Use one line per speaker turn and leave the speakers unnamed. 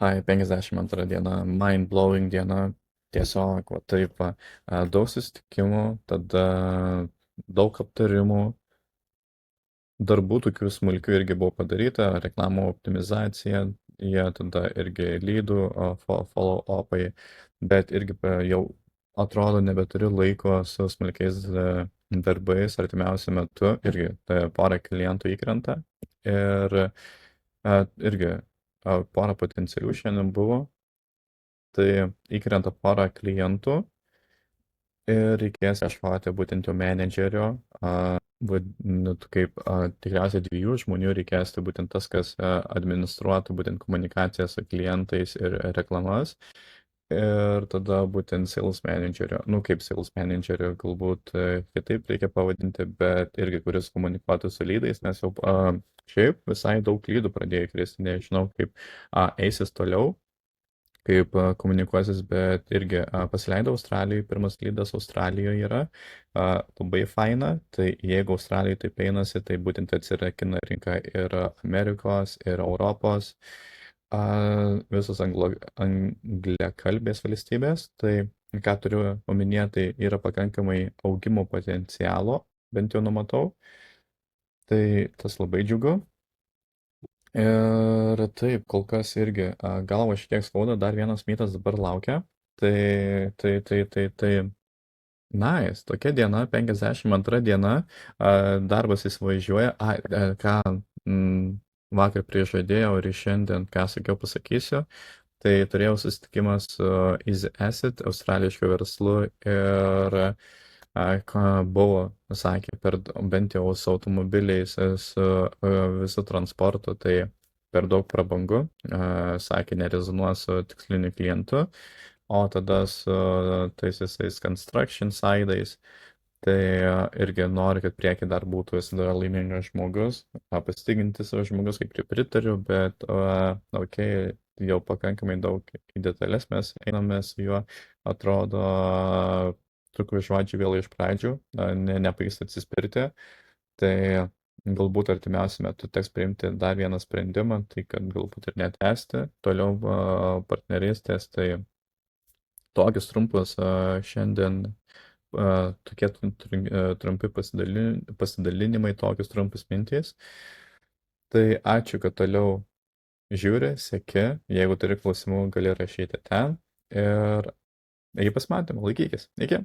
Ai, 52 diena, mind blowing diena, tiesiog, va taip, va, daug susitikimų, tada daug aptarimų, darbų tokių smulkių irgi buvo padaryta, reklamų optimizacija, jie tada irgi lydų, follow-upai, bet irgi jau atrodo nebeturiu laiko su smulkiais darbais artimiausiu metu, irgi pora klientų įkrenta ir irgi pora potencialių šiandien buvo, tai įkrenta pora klientų ir reikės ieškoti būtent jau menedžerio, kaip tikriausiai 2 žmonių reikės, tai būtent tas, kas administruotų būtent komunikaciją su klientais ir reklamas. Ir tada būtent sales managerio, nu kaip sales managerio, galbūt kitaip reikia pavadinti, bet irgi kuris komunikuotų su lydais, nes jau šiaip visai daug lydų pradėjo kristi, nežinau kaip eisis toliau, kaip komunikuosis, bet irgi pasileido Australijoje, pirmas lydas Australijoje yra, labai faina, tai jeigu Australijoje taip einasi, tai būtent atsirakina rinka ir Amerikos, ir Europos, visos angliakalbės valstybės, tai ką turiu omenyje, tai yra pakankamai augimo potencialo, bent jau numatau, tai tas labai džiugu. Ir taip, kol kas irgi galva šiek tiek skauda, dar vienas mytas dabar laukia. Tai, nice, tokia diena, 52 diena, darbas įsivažiuoja, ką vakar prižadėjau ir šiandien, ką sakiau, pasakysiu. Tai turėjau susitikimą su Easy Asset, australišku verslu ir ką buvo, sakė, bent jau su automobiliais, su visų transportu, tai per daug prabangu, sakė, nerezonuos su tiksliniu klientu, o tada su tais visais construction side'ais, tai irgi nori, kad prieki dar būtų visada laimingas žmogus, pasitikintis žmogus, kaip ir pritariu, bet jau pakankamai daug į detalės mes einame su juo, atrodo, tokių žodžių vėl iš pradžių, nepavyks atsispirti, tai galbūt artimiausiu metu teks priimti dar vieną sprendimą, tai kad galbūt ir netęsti toliau partnerystės, tai tokius trumpus šiandien tokie trumpi pasidalinimai, tokius trumpus mintys. Tai ačiū, kad toliau žiūri, seki, jeigu turi klausimų, gali rašyti ten ir iki pasimatymų, laikykis. Iki.